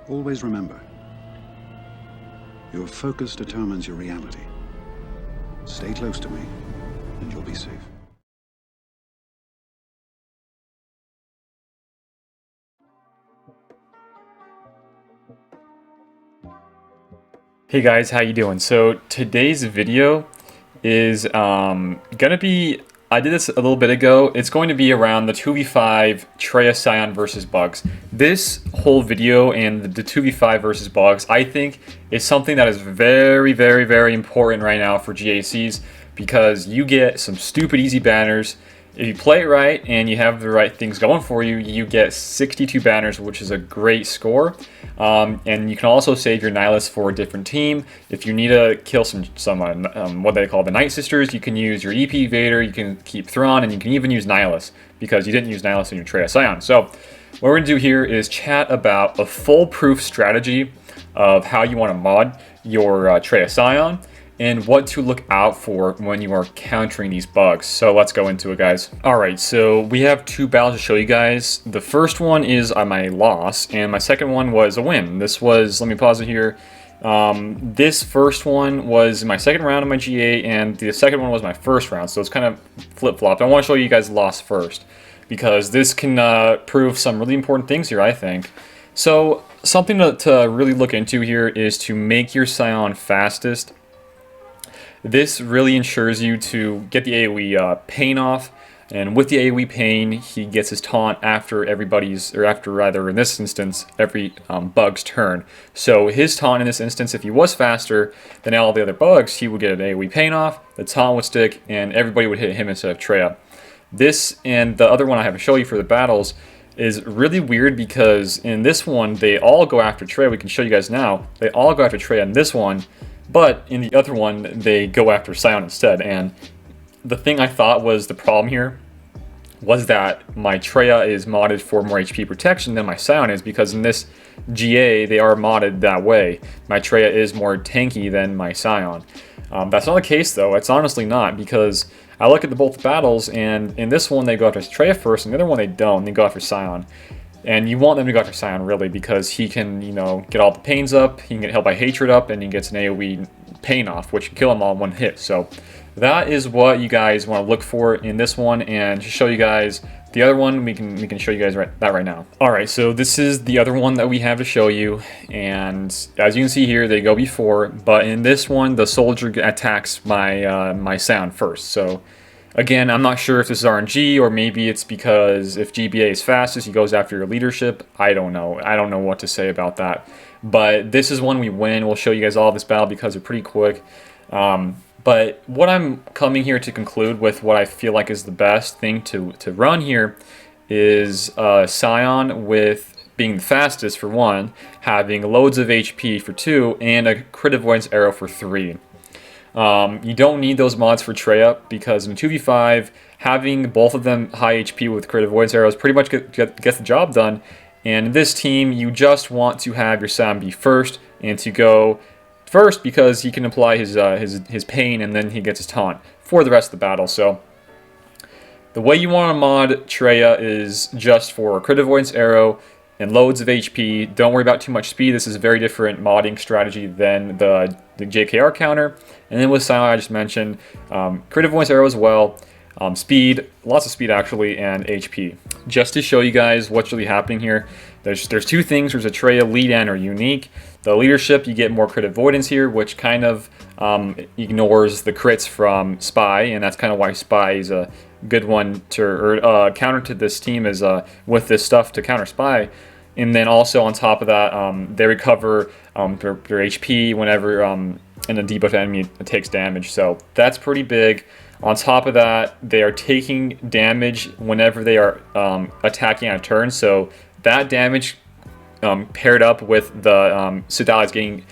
Always remember, your focus determines your reality. Stay close to me, and you'll be safe. Hey guys, how you doing? So today's video is gonna be, I did this a little bit ago. It's going to be around the 2v5 Treya Scion versus bugs. This whole video and the 2v5 versus bugs, I think, is something that is very, very, very important right now for GACs because you get some stupid easy banners. If you play it right and you have the right things going for you, you get 62 banners, which is a great score. And you can also save your Nihilus for a different team. If you need to kill some what they call the Night Sisters, you can use your EP Vader, you can keep Thrawn, and you can even use Nihilus because you didn't use Nihilus in your Treya Scion. So what we're going to do here is chat about a foolproof strategy of how you want to mod your Treya Scion and what to look out for when you are countering these bugs. So let's go into it, guys. All right, so we have two battles to show you guys. The first one is my loss, and my second one was a win. This was, let me pause it here. This first one was my second round of my GA, and the second one was my first round, so it's kind of flip-flopped. I want to show you guys loss first, because this can prove some really important things here, I think. So something to really look into here is to make your Scion fastest. This really ensures you to get the AoE pain off, and with the AoE pain, he gets his taunt after everybody's, or after rather in this instance, every bug's turn. So his taunt in this instance, if he was faster than all the other bugs, he would get an AoE pain off, the taunt would stick, and everybody would hit him instead of Treya. This and the other one I have to show you for the battles is really weird because in this one, they all go after Treya. We can show you guys now. They all go after Treya in this one. But in the other one, they go after Scion instead. And the thing I thought was the problem here was that my Treya is modded for more HP protection than my Scion is, because in this GA, they are modded that way. My Treya is more tanky than my Scion. That's not the case, though. It's honestly not, because I look at both battles, and in this one, they go after Treya first, and the other one, they don't. They go after Scion. And you want them to go after Scion, really, because he can, you know, get all the pains up, he can get Held by Hatred up, and he gets an AoE pain off, which can kill him all in one hit. So that is what you guys want to look for in this one, and to show you guys the other one, we can show you guys that right now. All right, so this is the other one that we have to show you, and as you can see here, they go before, but in this one, the soldier attacks my my Scion first. So again, I'm not sure if this is RNG, or maybe it's because if GBA is fastest, he goes after your leadership. I don't know. I don't know what to say about that. But this is one we win. We'll show you guys all of this battle because they're pretty quick. But what I'm coming here to conclude with, what I feel like is the best thing to run here, is Scion with being the fastest for 1, having loads of HP for 2, and a crit avoidance arrow for 3. You don't need those mods for Treya, because in 2v5, having both of them high HP with crit avoidance arrows pretty much gets the job done. And in this team, you just want to have your Scion be first, and to go first because he can apply his pain, and then he gets his taunt for the rest of the battle. So the way you want to mod Treya is just for crit avoidance arrow and loads of HP. Don't worry about too much speed. This is a very different modding strategy than the JKR counter. And then with Scion, I just mentioned crit avoidance arrow as well, speed, lots of speed actually, and HP. Just to show you guys what's really happening here, there's two things. There's a Treya lead and or unique. The leadership, you get more crit avoidance here, which kind of ignores the crits from Spy, and that's kind of why Spy is a good one to, or counter to this team, is with this stuff to counter Spy. And then also on top of that, they recover their HP whenever an debuffed enemy takes damage. So that's pretty big. On top of that, they are taking damage whenever they are attacking on a turn. So that damage paired up with the Sidali's getting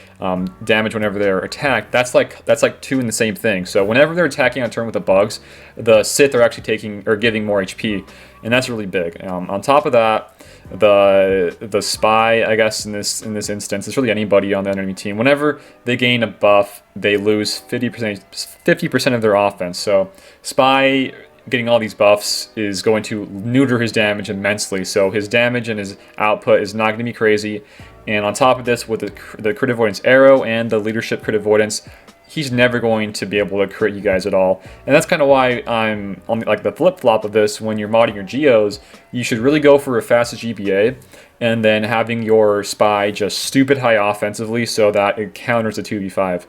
damage whenever they're attacked, that's like 2 in the same thing. So whenever they're attacking on turn with the bugs, the Sith are actually taking or giving more HP, and that's really big. On top of that, the Spy, I guess in this instance, it's really anybody on the enemy team. Whenever they gain a buff, they lose 50% of their offense. So Spy getting all these buffs is going to neuter his damage immensely. So his damage and his output is not going to be crazy. And on top of this, with the crit avoidance arrow and the leadership crit avoidance, he's never going to be able to crit you guys at all. And that's kind of why I'm on like the flip-flop of this. When you're modding your geos, you should really go for a fastest GPA, and then having your spy just stupid high offensively so that it counters the 2v5.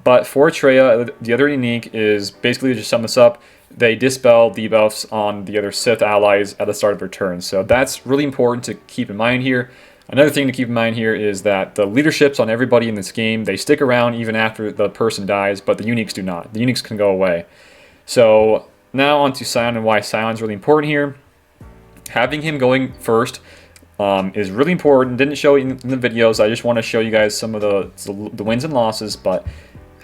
But for Treya, the other unique is basically, to just sum this up, they dispel debuffs on the other Sith allies at the start of their turn. So that's really important to keep in mind here. Another thing to keep in mind here is that the leaderships on everybody in this game, they stick around even after the person dies, but the uniques do not. The uniques can go away. So now on to Scion and why Scion's really important here. Having him going first is really important. Didn't show it in the videos. I just want to show you guys some of the wins and losses, but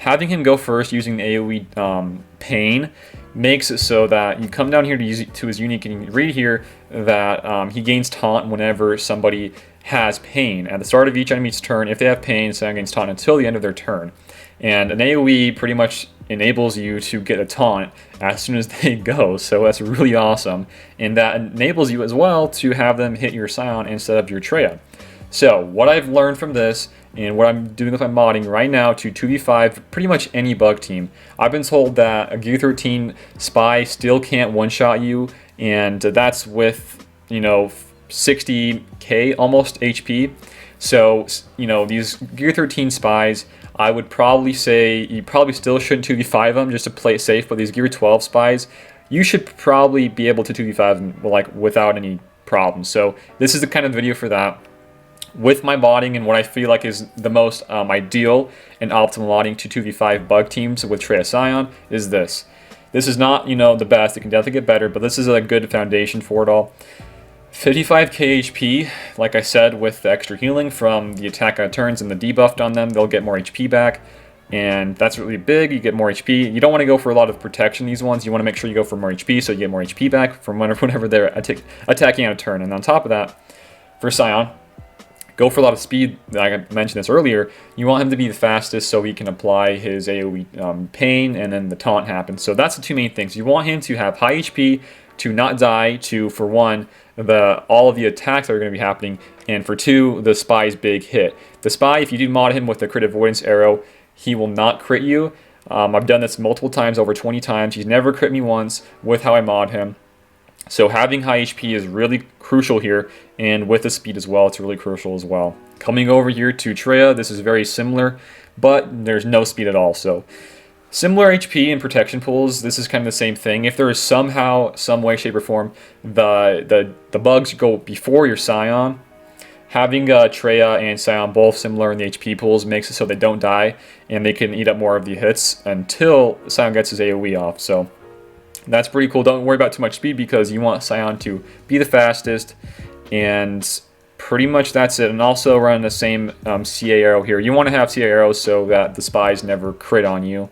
having him go first using the AoE pain makes it so that you come down here to his unique, and you read here that he gains taunt whenever somebody has pain. At the start of each enemy's turn, if they have pain, Scion gains taunt until the end of their turn. And an AoE pretty much enables you to get a taunt as soon as they go, so that's really awesome. And that enables you as well to have them hit your Scion instead of your Treya. So what I've learned from this, and what I'm doing with my modding right now to 2v5 pretty much any bug team, I've been told that a Gear 13 spy still can't one-shot you, and that's with, you know, 60k almost HP. So, you know, these Gear 13 spies, I would probably say you probably still shouldn't 2v5 them just to play it safe, but these Gear 12 spies, you should probably be able to 2v5 them like without any problems. So this is the kind of video for that. With my modding and what I feel like is the most ideal and optimal modding to 2v5 bug teams with Treya Scion is this. This is not, you know, the best. It can definitely get better, but this is a good foundation for it all. 55k HP, like I said, with the extra healing from the attack on turns and the debuffed on them, they'll get more HP back, and that's really big. You get more HP. You don't want to go for a lot of protection, these ones. You want to make sure you go for more HP, so you get more HP back from whenever they're attacking on a turn. And on top of that, for Scion, go for a lot of speed. Like I mentioned this earlier, you want him to be the fastest so he can apply his AoE pain, and then the taunt happens. So that's the two main things. You want him to have high HP, to not die, to, for one, all of the attacks that are going to be happening, and for two, the spy's big hit. The spy, if you do mod him with the crit avoidance arrow, he will not crit you. I've done this multiple times, over 20 times. He's never crit me once with how I mod him. So having high HP is really crucial here, and with the speed as well, it's really crucial as well. Coming over here to Treya, this is very similar, but there's no speed at all. So similar HP and protection pools, this is kind of the same thing. If there is somehow, some way, shape, or form, the bugs go before your Scion, having Treya and Scion both similar in the HP pools makes it so they don't die, and they can eat up more of the hits until Scion gets his AoE off. So that's pretty cool. Don't worry about too much speed because you want Scion to be the fastest, and pretty much that's it. And also run the same CA arrow here. You want to have CA arrows so that the spies never crit on you,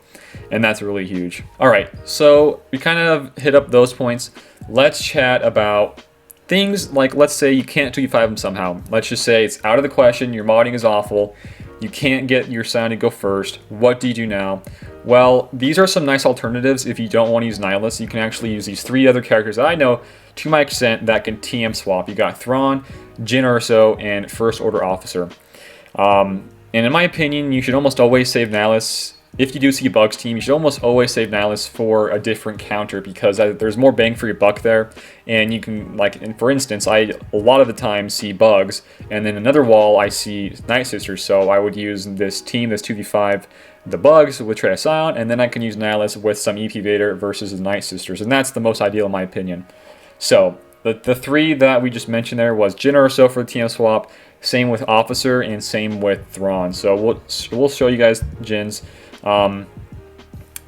and that's really huge. Alright, so we kind of hit up those points. Let's chat about things like, let's say you can't 2v5 them somehow. Let's just say it's out of the question, your modding is awful, you can't get your Scion to go first. What do you do now? Well, these are some nice alternatives if you don't want to use Nihilus. You can actually use these three other characters that I know to my extent that can TM swap. You got Thrawn, Jyn Erso, and First Order Officer. And in my opinion, you should almost always save Nihilus. If you do see a bugs team, you should almost always save Nihilus for a different counter because there's more bang for your buck there. And you can, like, and for instance, I a lot of the time see bugs, and then another wall I see Night Sisters. So I would use this team, this 2v5, the bugs with Treya Scion, and then I can use Nihilus with some EP Vader versus the Night Sisters, and that's the most ideal in my opinion. So the three that we just mentioned there was Jyn Erso for the TM swap, same with Officer, and same with Thrawn. So we'll show you guys Jyn's.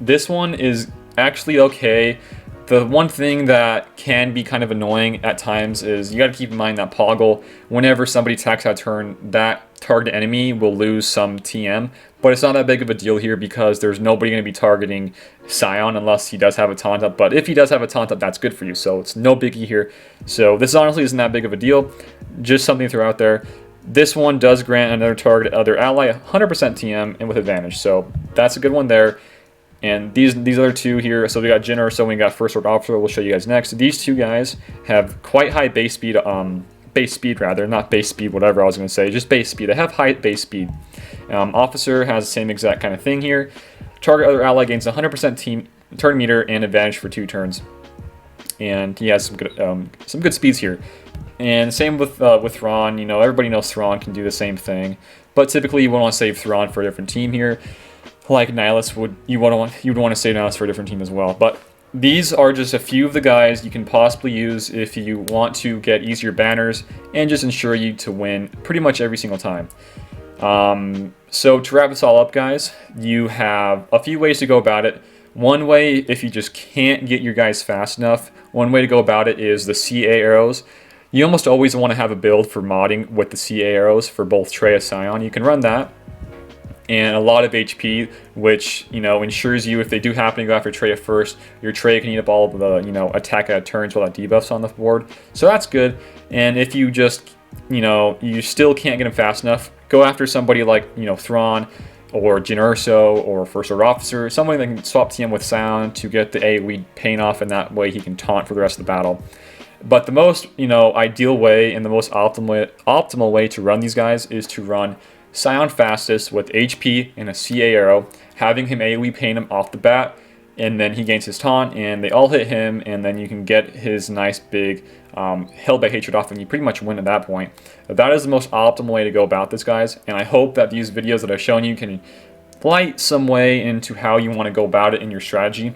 This one is actually okay. The one thing that can be kind of annoying at times is you got to keep in mind that Poggle, whenever somebody attacks that turn, that target enemy will lose some TM, but it's not that big of a deal here because there's nobody going to be targeting Scion unless he does have a taunt up, but if he does have a taunt up, that's good for you, so it's no biggie here. So this honestly isn't that big of a deal, just something to throw out there. This one does grant another target other ally 100% TM and with advantage, so that's a good one there. And these other two here, so we got Jyn Erso and we got First Order Officer, we'll show you guys next. These two guys have quite high base speed base speed rather, not base speed, whatever I was going to say, just base speed. They have high base speed. Officer has the same exact kind of thing here. Target other ally gains 100% team turn meter and advantage for 2 turns. And he has some good speeds here. And same with Thrawn. You know, everybody knows Thrawn can do the same thing, but typically you would want to save Thrawn for a different team here. Like Nihilus would, you'd want to save Nihilus for a different team as well. But these are just a few of the guys you can possibly use if you want to get easier banners and just ensure you to win pretty much every single time. So to wrap this all up, guys, you have a few ways to go about it. One way, if you just can't get your guys fast enough, one way to go about it is the CA arrows. You almost always want to have a build for modding with the CA arrows for both Trey and Scion. You can run that. And a lot of HP, which, you know, ensures you, if they do happen to go after Trey first, your Trey can eat up all of the, you know, attack at turns without debuffs on the board. So that's good. And if you just, you know, you still can't get him fast enough, go after somebody like, you know, Thrawn or Jyn Erso or First Order Officer, somebody that can swap TM with Scion to get the AoE pain off, and that way he can taunt for the rest of the battle. But the most, you know, ideal way and the most optimal way to run these guys is to run Scion fastest with HP and a CA arrow, having him AoE pain him off the bat, and then he gains his taunt, and they all hit him, and then you can get his nice big held by hatred off, and you pretty much win at that point. But that is the most optimal way to go about this, guys, and I hope that these videos that I've shown you can light some way into how you want to go about it in your strategy.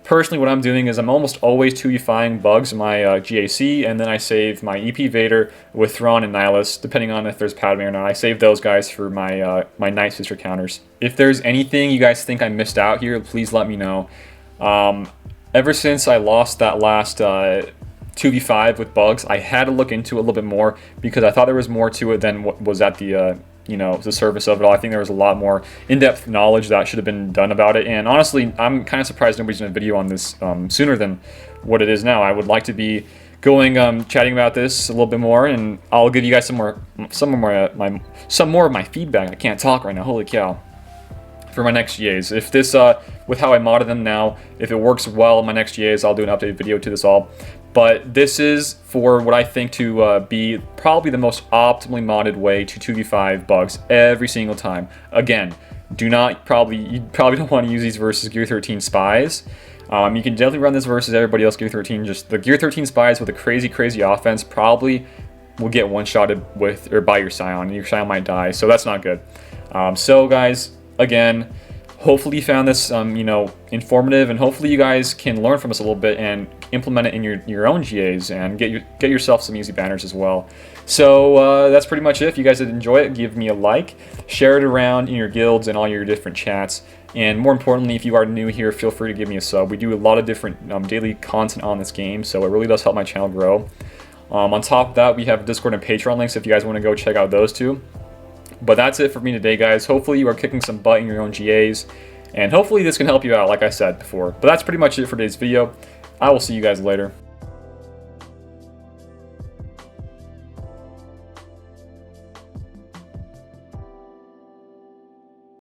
Personally, what I'm doing is I'm almost always 2v5ing bugs in my GAC, and then I save my EP Vader with Thrawn and Nihilus, depending on if there's Padme or not. I save those guys for my my Night Sister counters. If there's anything you guys think I missed out here, please let me know. Ever since I lost that last 2v5 with bugs, I had to look into it a little bit more because I thought there was more to it than what was at the you know, the surface of it all. I think there was a lot more in-depth knowledge that should have been done about it, and honestly, I'm kind of surprised nobody's done a video on this sooner than what it is now. I would like to be going chatting about this a little bit more, and I'll give you guys some more of my feedback. I can't talk right now. Holy cow! For my next GAs, if this with how I modded them now, if it works well in my next GAs, I'll do an updated video to this all. But this is for what I think to be probably the most optimally modded way to 2v5 bugs every single time. Again, you probably don't want to use these versus Gear 13 spies. You can definitely run this versus everybody else Gear 13. Just the Gear 13 spies with a crazy offense probably will get one-shotted with or by your Scion, and your Scion might die. So that's not good. So guys, again, hopefully you found this you know, informative, and hopefully you guys can learn from us a little bit and implement it in your own GAs and get yourself some easy banners as well. So that's pretty much it. If you guys did enjoy it, give me a like, share it around in your guilds and all your different chats, and more importantly, if you are new here, feel free to give me a sub. We do a lot of different daily content on this game, so it really does help my channel grow. On top of that, we have Discord and Patreon links if you guys want to go check out those two. But that's it for me today, guys. Hopefully you are kicking some butt in your own GAs, and hopefully this can help you out, like I said before. But that's pretty much it for today's video. I will see you guys later.